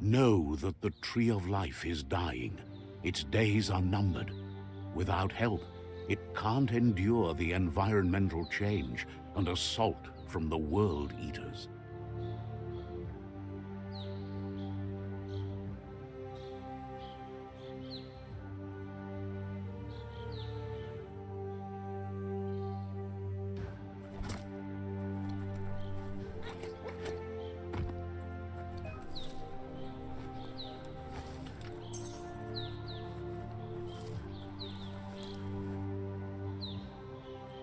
Know that the Tree of Life is dying. Its days are numbered. Without help, it can't endure the environmental change and assault from the World Eaters.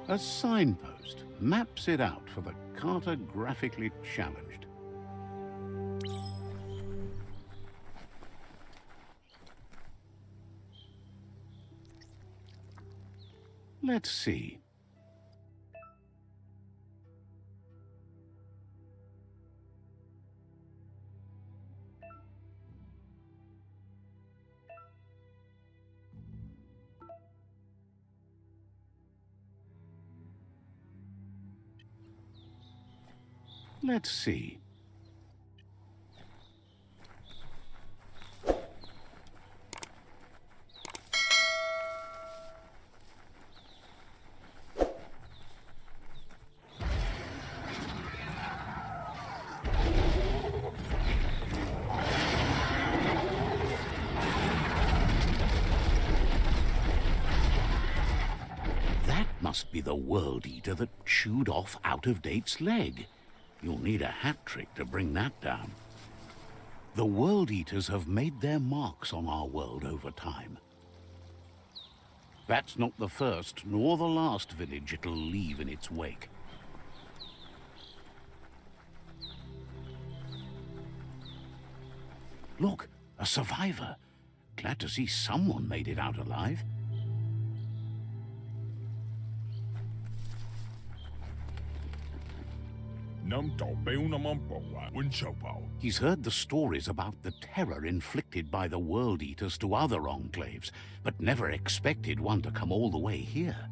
A signpost maps it out for the cartographically challenged. Let's see. Let's see. That must be the World Eater that chewed off Out-of-Date's leg. You'll need a hat trick to bring that down. The World Eaters have made their marks on our world over time. That's not the first nor the last village it'll leave in its wake. Look, a survivor. Glad to see someone made it out alive. He's heard the stories about the terror inflicted by the World Eaters to other enclaves, but never expected one to come all the way here.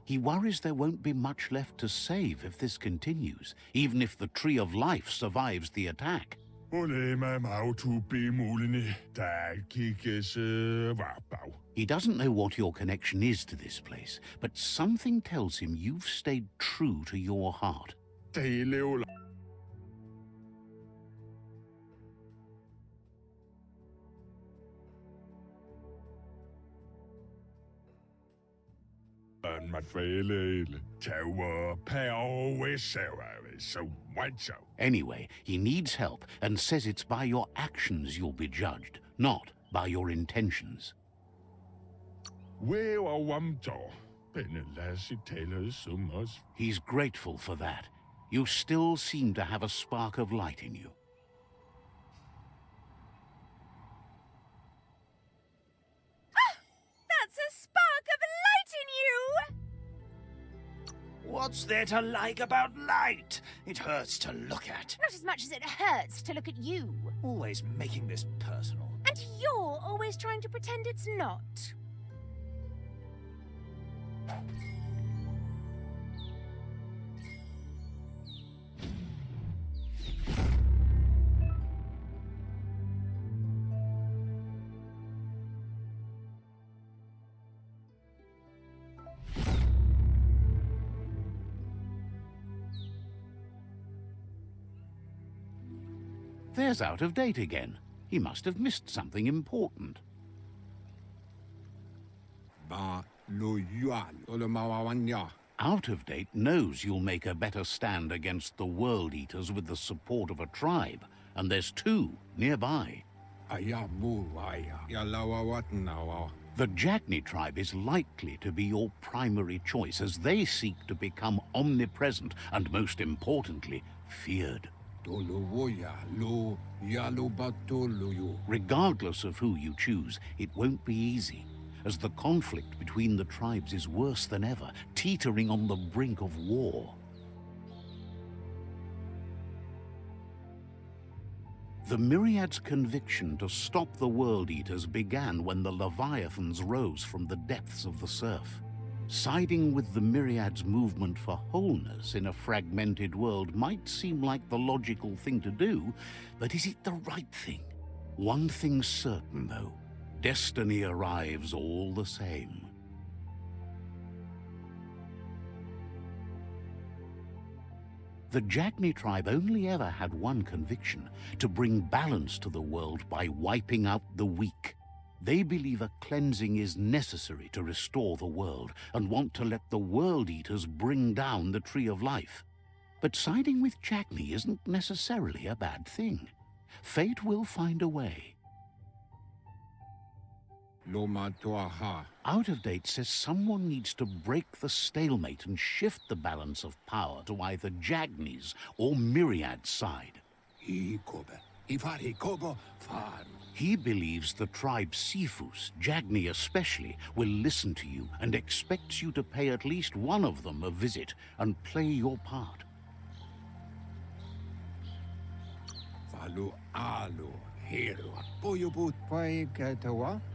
He worries there won't be much left to save if this continues, even if the Tree of Life survives the attack. He doesn't know what your connection is to this place, but something tells him you've stayed true to your heart. Anyway, he needs help and says it's by your actions you'll be judged, not by your intentions. He's grateful for that. You still seem to have a spark of light in you. That's a spark of light in you! What's there to like about light? It hurts to look at. Not as much as it hurts to look at you. Always making this personal. And you're always trying to pretend it's not. There's Out-of-Date again. He must have missed something important. Out-of-Date knows you'll make a better stand against the World Eaters with the support of a tribe, and there's two nearby. The Jagni tribe is likely to be your primary choice as they seek to become omnipresent and, most importantly, feared. Regardless of who you choose, it won't be easy, as the conflict between the tribes is worse than ever, teetering on the brink of war. The Myriad's conviction to stop the World Eaters began when the Leviathans rose from the depths of the surf. Siding with the Myriad's movement for wholeness in a fragmented world might seem like the logical thing to do, but is it the right thing? One thing's certain, though. Destiny arrives all the same. The Jagni tribe only ever had one conviction: to bring balance to the world by wiping out the weak. They believe a cleansing is necessary to restore the world, and want to let the World Eaters bring down the Tree of Life. But siding with Jagni isn't necessarily a bad thing. Fate will find a way. Out of Date says someone needs to break the stalemate and shift the balance of power to either Jagni's or Myriad's side. He believes the tribe Sifus, Jagni especially, will listen to you and expects you to pay at least one of them a visit and play your part.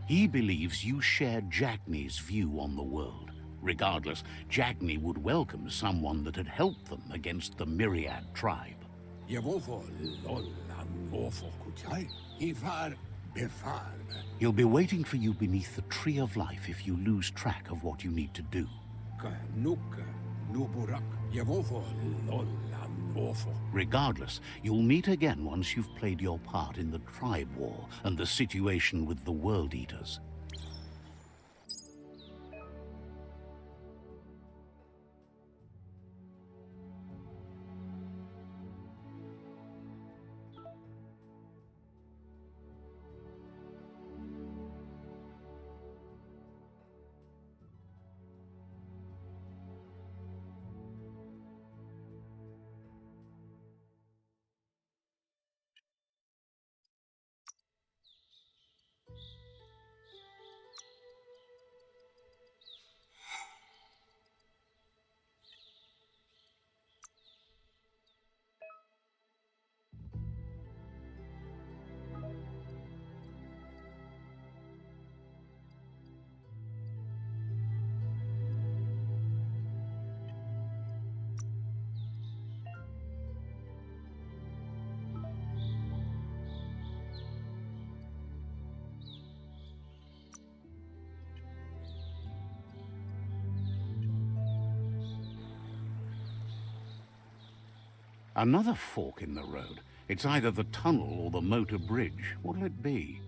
He believes you share Jagni's view on the world. Regardless, Jagni would welcome someone that had helped them against the Myriad tribe. He'll be waiting for you beneath the Tree of Life if you lose track of what you need to do. Regardless, you'll meet again once you've played your part in the tribe war and the situation with the World Eaters. Another fork in the road. It's either the tunnel or the motor bridge. What'll it be?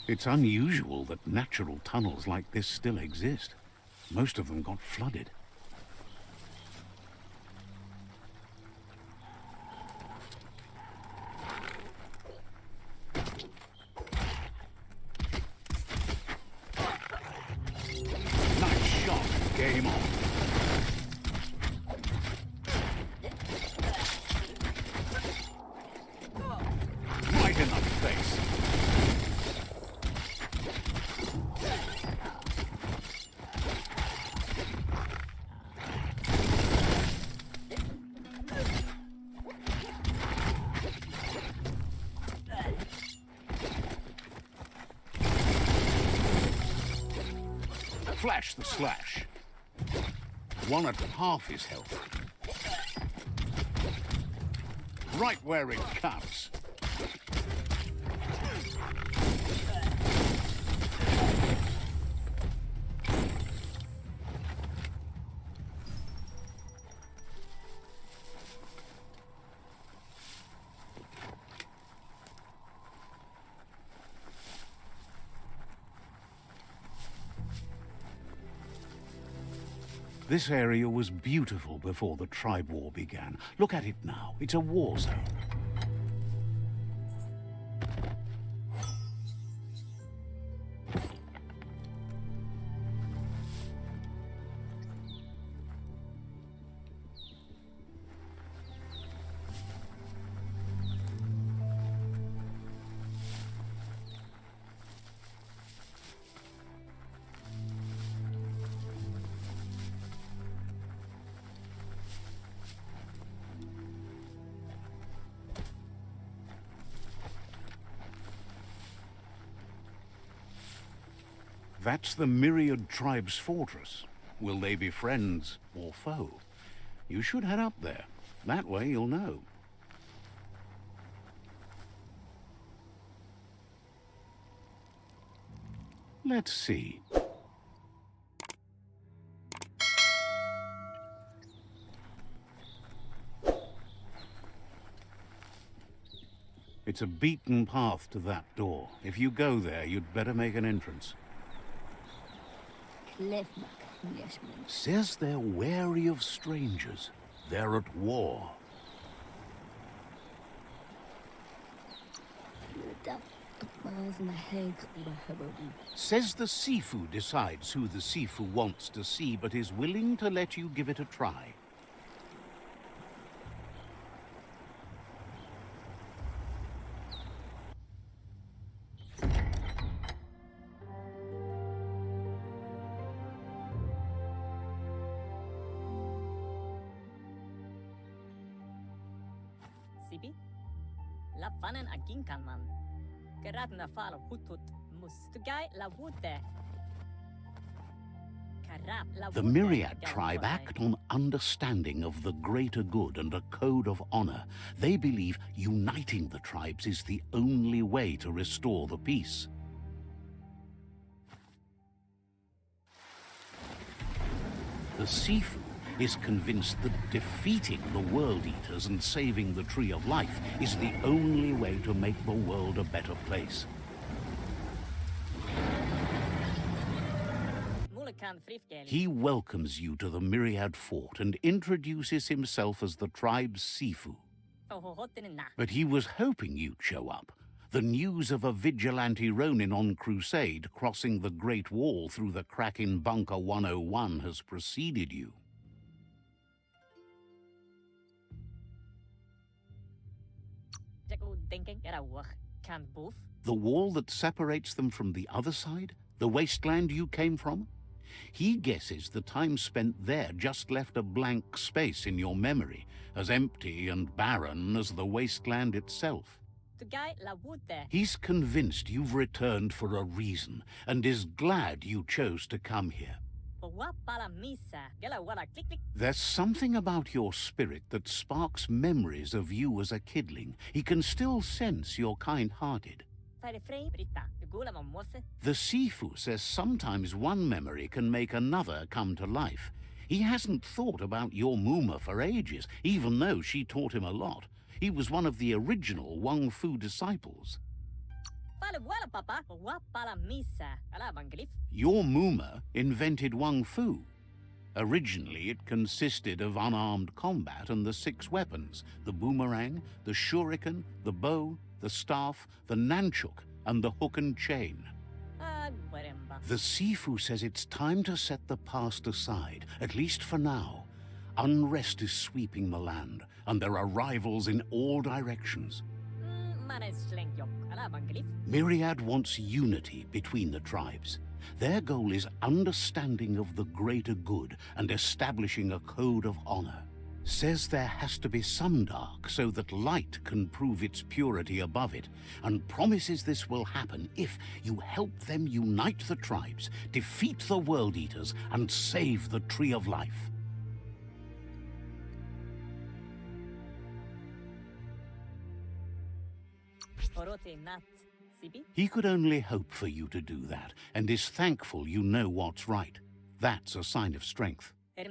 It's unusual that natural tunnels like this still exist. Most of them got flooded. Nice shot. Game on. Right in the face. Flash the slash. One at half his health. Right where it counts. This area was beautiful before the tribe war began. Look at it now. It's a war zone. That's the Myriad Tribe's fortress. Will they be friends or foe? You should head up there. That way you'll know. Let's see. It's a beaten path to that door. If you go there, you'd better make an entrance. Says they're wary of strangers. They're at war. Says the Sifu decides who the Sifu wants to see, but is willing to let you give it a try. Sibi? La fanen agin kalman. Geradna fala hutut mus. Tugai la wute. The Myriad tribe act on understanding of the greater good and a code of honor. They believe uniting the tribes is the only way to restore the peace. The Sifu is convinced that defeating the World Eaters and saving the Tree of Life is the only way to make the world a better place. He welcomes you to the Myriad Fort and introduces himself as the tribe's Sifu. But he was hoping you'd show up. The news of a vigilante Ronin on crusade crossing the Great Wall through the crack in Bunker 101 has preceded you. The wall that separates them from the other side? The wasteland you came from? He guesses the time spent there just left a blank space in your memory, as empty and barren as the wasteland itself. He's convinced you've returned for a reason, and is glad you chose to come here. There's something about your spirit that sparks memories of you as a kidling. He can still sense you're kind-hearted. The Sifu says sometimes one memory can make another come to life. He hasn't thought about your Muma for ages, even though she taught him a lot. He was one of the original Wang Fu disciples. Your Muma invented Wang Fu. Originally, it consisted of unarmed combat and the 6 weapons: the boomerang, the shuriken, the bow, the staff, the nunchuk, and the hook and chain. The Sifu says it's time to set the past aside, at least for now. Unrest is sweeping the land, and there are rivals in all directions. Myriad wants unity between the tribes. Their goal is understanding of the greater good and establishing a code of honor. Says there has to be some dark so that light can prove its purity above it, and promises this will happen if you help them unite the tribes, defeat the World Eaters, and save the Tree of Life. He could only hope for you to do that, and is thankful you know what's right. That's a sign of strength. The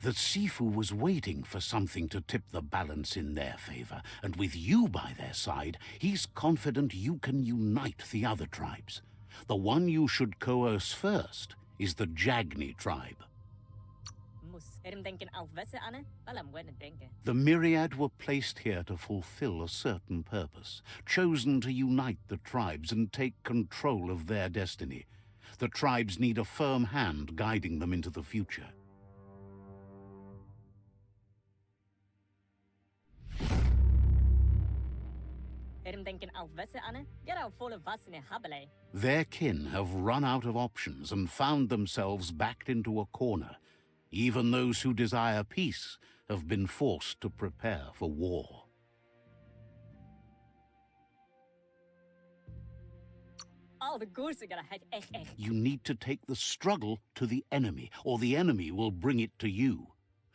Sifu was waiting for something to tip the balance in their favor, and with you by their side, he's confident you can unite the other tribes. The one you should coerce first is the Jagni tribe. The Myriad were placed here to fulfill a certain purpose, chosen to unite the tribes and take control of their destiny. The tribes need a firm hand guiding them into the future. Their kin have run out of options and found themselves backed into a corner. Even those who desire peace have been forced to prepare for war. all the goose are gonna have echt. You need to take the struggle to the enemy, or the enemy will bring it to you.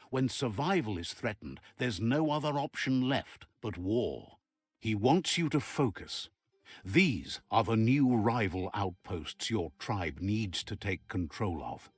When survival is threatened, there's no other option left but war. He wants you to focus. These are the new rival outposts your tribe needs to take control of.